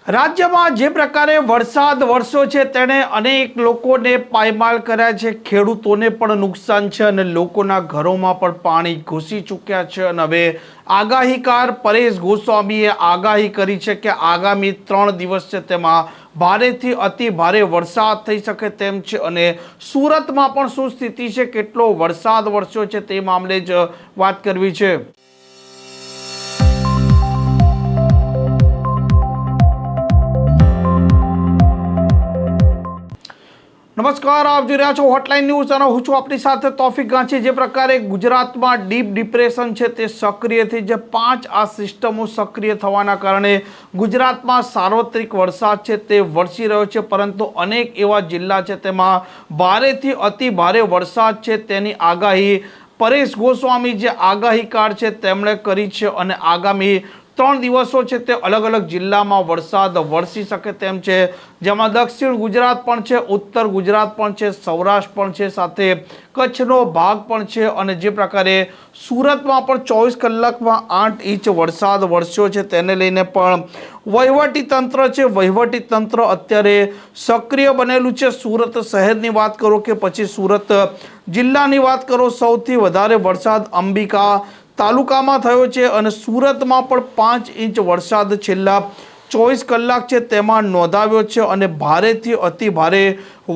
રાજ્યમાં જે પ્રકારે વરસાદ વરસ્યો છે તેણે અનેક લોકોને પાયમાલ કર્યા છે, ખેડૂતોને પણ નુકસાન છે અને લોકોના ઘરોમાં પણ પાણી ઘૂસી ચૂક્યા છે. અને હવે આગાહીકાર પરેશ ગોસ્વામીએ આગાહી કરી છે કે આગામી 3 દિવસ છે તેમાં ભારેથી અતિ ભારે વરસાદ થઈ શકે તેમ છે. અને સુરતમાં પણ શું સ્થિતિ છે, કેટલો વરસાદ વરસ્યો છે તે મામલે જ વાત કરવી છે. નમસ્કાર, આપ જોઈ રહ્યા છો હોટલાઇન ન્યૂઝ અને હું છું આપની સાથે તોફિક ગાંચી. જે પ્રકારે ગુજરાતમાં ડીપ ડિપ્રેશન છે તે સક્રિય થઈ જે 5 આ સિસ્ટમો સક્રિય થવાના કારણે ગુજરાતમાં સાર્વત્રિક વરસાદ છે તે વરસી રહ્યો છે, પરંતુ અનેક એવા જિલ્લા છે તેમાં ભારેથી અતિ ભારે વરસાદ છે તેની આગાહી પરેશ ગોસ્વામી જે આગાહીકાર છે તેમણે કરી છે. અને આગામી 3 દિવસો છે તે અલગ અલગ જિલ્લામાં વરસાદ વરસી શકે તેમ છે, જેમાં દક્ષિણ ગુજરાત પણ છે, ઉત્તર ગુજરાત પણ છે, સૌરાષ્ટ્ર પણ છે, સાથે કચ્છનો ભાગ પણ છે. અને જે પ્રકારે સુરતમાં પણ 24 કલાકમાં 8 ઇંચ વરસાદ વરસ્યો છે તેને લઈને પણ વહીવટી તંત્ર અત્યારે સક્રિય બનેલું છે. સુરત શહેરની વાત કરો કે પછી સુરત જિલ્લાની વાત કરો, સૌથી વધારે વરસાદ અંબિકા તાલુકામાં થયો છે અને સુરતમાં પણ 5 ઇંચ વરસાદ છેલ્લા 24 કલાક છે તેમાં નોંધાવ્યો છે. અને ભારેથી અતિ ભારે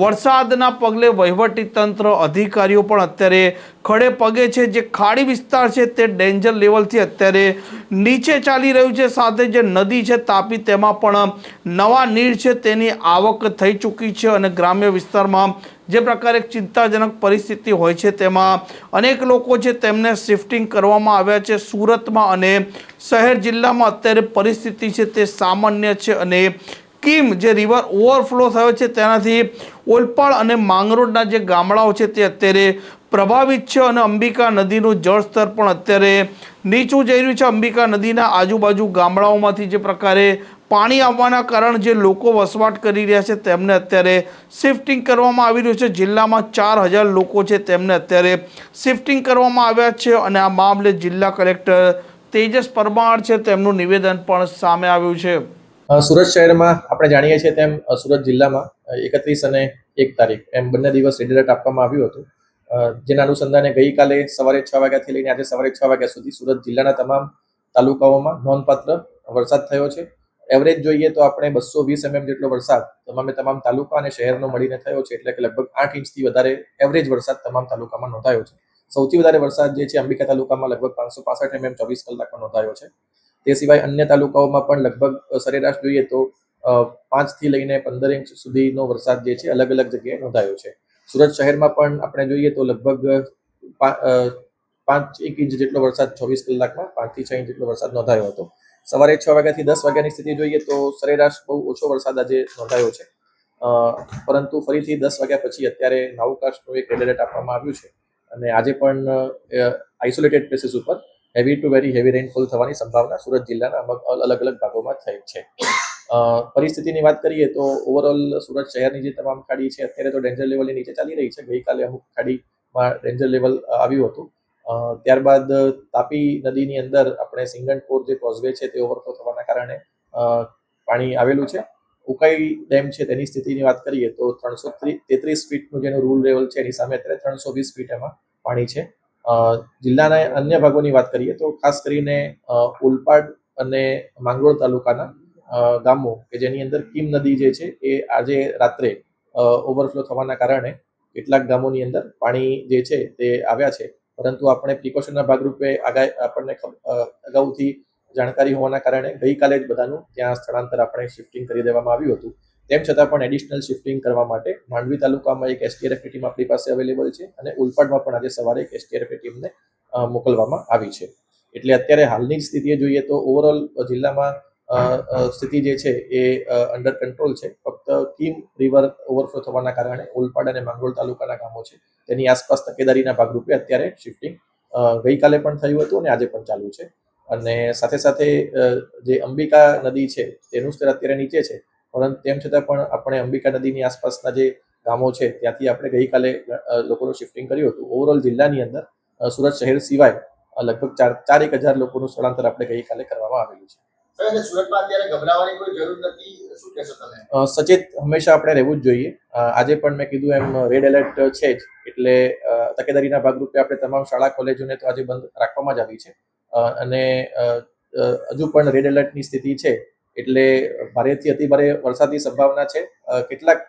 વરસાદના પગલે વહીવટી તંત્ર અધિકારીઓ પણ અત્યારે ખડે પગે છે. જે ખાડી વિસ્તાર છે તે ડેન્જર લેવલથી અત્યારે નીચે ચાલી રહ્યું છે, સાથે જે નદી છે તાપી તેમાં પણ નવા નીર છે તેની આવક થઈ ચૂકી છે. અને ગ્રામ્ય વિસ્તારમાં જે પ્રકારે ચિંતાજનક પરિસ્થિતિ હોય છે તેમાં અનેક લોકો છે તેમને શિફ્ટિંગ કરવામાં આવ્યા છે. સુરતમાં અને શહેર જિલ્લામાં અત્યારે પરિસ્થિતિ છે તે સામાન્ય છે. અને કીમ જે રિવર ઓવરફ્લો થયો છે તેનાથી ઓલપાડ અને માંગરોળના જે ગામડાઓ છે તે અત્યારે પ્રભાવિત છે. અને અંબિકા નદીનું જળસ્તર પણ અત્યારે નીચું જઈ રહ્યું છે. અંબિકા નદીના આજુબાજુ ગામડાઓમાંથી જે પ્રકારે પાણી આવવાના કારણે જે લોકો વસવાટ કરી રહ્યા છે તેમને અત્યારે શિફ્ટિંગ કરવામાં આવી રહ્યું છે. જિલ્લામાં 4000 લોકો છે તેમને અત્યારે શિફ્ટિંગ કરવામાં આવ્યા છે. અને આ મામલે જિલ્લા કલેક્ટર તેજસ પરમાર છે તેમનું નિવેદન પણ સામે આવ્યું છે. સુરત શહેરમાં આપણે જાણીએ છીએ તેમ સુરત જિલ્લામાં 31 અને 1 તારીખ એમ બંને દિવસ રેડ એલર્ટ આપવામાં આવ્યું હતું, જેના અનુસંધાને ગઈકાલે સવારે 6 વાગ્યાથી લઈને આજે સવારે 6 વાગ્યા સુધી સુરત જિલ્લાના તમામ તાલુકાઓમાં નોંધપાત્ર વરસાદ થયો છે. એવરેજ જોઈએ તો આપણે 220 mm જેટલો વરસાદ તમામ તાલુકા અને શહેરનો મળીને થયો છે, એટલે કે લગભગ 8 ઇંચથી વધારે એવરેજ વરસાદ તમામ તાલુકામાં નોંધાયો છે. સૌથી વધારે વરસાદ જે છે અંબિકા તાલુકામાં લગભગ 565 mm 24 કલાકમાં નોંધાયો છે. તે સિવાય અન્ય તાલુકાઓમાં પણ લગભગ સરેરાશ જોઈએ તો 5 થી લઈને 15 ઇંચ સુધીનો વરસાદ જે છે અલગ અલગ જગ્યાએ નોંધાયો છે. સુરત શહેરમાં પણ આપણે જોઈએ તો લગભગ 5 ઇંચ જેટલો વરસાદ 24 કલાકમાં 5 થી 6 ઇંચ જેટલો વરસાદ નોંધાયો હતો. સવારે 6 વાગ્યાથી 10 વાગ્યાની સ્થિતિ જોઈએ તો સરેરાશ બહુ ઓછો વરસાદ આજે નોંધાયો છે, પરંતુ ફરીથી 10 વાગ્યા પછી અત્યારે નાઉકાસ્ટનું એક રેડ એલર્ટ આપવામાં આવ્યું છે. અને આજે પણ આઇસોલેટેડ પ્લેસીસ ઉપર heavy two very heavy rainfall થવાની સંભાવના સુરત જિલ્લાના અલગ અલગ ભાગોમાં થઈ છે. પરિસ્થિતિની વાત કરીએ તો ઓવરઓલ સુરત શહેરની જે તમામ ખાડી છે અત્યારે તો ડેન્જર લેવલની નીચે ચાલી રહી છે. ગઈકાલે અમુક ખાડીમાં ડેન્જર લેવલ આવ્યું હતું. ત્યારબાદ તાપી નદીની અંદર આપણે સિંગણપોર જે કોઝવે છે તે ઓવરફ્લો થવાના કારણે પાણી આવેલું છે. ઉકાઈ ડેમ છે તેની સ્થિતિની વાત કરીએ તો 333 ફીટનું જેનું રૂલ લેવલ છે એની સામે અત્યારે 320 ફીટ એમાં પાણી છે. જિલ્લાના અન્ય ભાગોની વાત કરીએ તો ખાસ કરીને ઓલપાડ અને માંગરોળ તાલુકાના ગામો કે જેની અંદર કીમ નદી જે છે એ આજે રાત્રે ઓવરફ્લો થવાના કારણે કેટલાક ગામોની અંદર પાણી જે છે તે આવ્યા છે, પરંતુ આપણે પ્રિકોશનના ભાગરૂપે આપણને અગાઉથી જાણકારી હોવાના કારણે ગઈકાલે જ બધાનું ત્યાં સ્થળાંતર આપણે શિફ્ટિંગ કરી દેવામાં આવ્યું હતું. તેમ છતાં પણ એડિશનલ શિફ્ટિંગ કરવા માટે માંડવી તાલુકામાં એક એસટીઆરએફની ટીમ આપણી પાસે અવેલેબલ છે અને ઉલપાડમાં પણ આજે સવારે એક એસટીઆરએફની ટીમને મોકલવામાં આવી છે. એટલે અત્યારે હાલની સ્થિતિએ જોઈએ તો ઓવરઓલ જિલ્લામાં સ્થિતિ જે છે એ અંડર કંટ્રોલ છે. ફક્ત કીમ રિવર ઓવરફ્લો થવાના કારણે ઓલપાડ અને માંગરોળ તાલુકાના ગામો છે તેની આસપાસ તકેદારીના ભાગરૂપે અત્યારે શિફ્ટિંગ ગઈકાલે પણ થયું હતું અને આજે પણ ચાલુ છે. અને સાથે સાથે જે અંબિકા નદી છે તેનું સ્તર અત્યારે નીચે છે, પરંતુ તેમ છતાં પણ આપણે અંબિકા નદીની આસપાસના જે ગામો છે ત્યાંથી આપણે ગઈકાલે લોકોનું શિફ્ટિંગ કર્યું હતું. ઓવરઓલ જિલ્લાની અંદર સુરત શહેર સિવાય લગભગ 4,000 લોકોનું સ્થળાંતર આપણે ગઈકાલે કરવામાં આવેલું છે. એટલે સુરતમાં અત્યારે ગભરાવાની કોઈ જરૂર નથી, શું કહેશો તમે? સચેત હંમેશા આપણે રહેવું જ જોઈએ. આજે પણ મેં કીધું એમ રેડ એલર્ટ છે જ, એટલે તકેદારીના ભાગરૂપે આપણે તમામ શાળા કોલેજોને તો આજે બંધ રાખવામાં જ આવી છે અને હજુ પણ રેડ એલર્ટની સ્થિતિ છે, એટલે ભારેથી અતિભારે વરસાદની સંભાવના છે. કેટલાક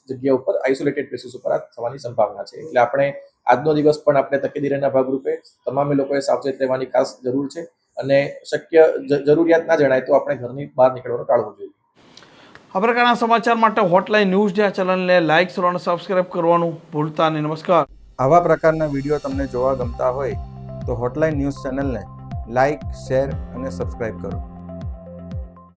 જગ્યા ઉપર આઇસોલેટેડ પ્લેસીસ ઉપર આ થવાની સંભાવના છે, એટલે આપણે આજનો દિવસ પણ આપણે તકેદારીના ભાગરૂપે તમામે લોકોએ સાવચેત રહેવાની ખાસ જરૂર છે અને શક્ય જરૂરિયાત ના જણાય તો આપણે ઘરની બહાર નીકળવાનું ટાળવું જોઈએ. આ પ્રકારના સમાચાર માટે હોટલાઇન ન્યૂઝ ના ચેનલને લાઇક, શેર અને સબસ્ક્રાઇબ કરવાનું ભૂલતા નહીં. નમસ્કાર. આવા પ્રકારના વિડીયો તમને જોવા ગમતા હોય તો હોટલાઇન ન્યૂઝ ચેનલને લાઇક, શેર અને સબસ્ક્રાઇબ કરો.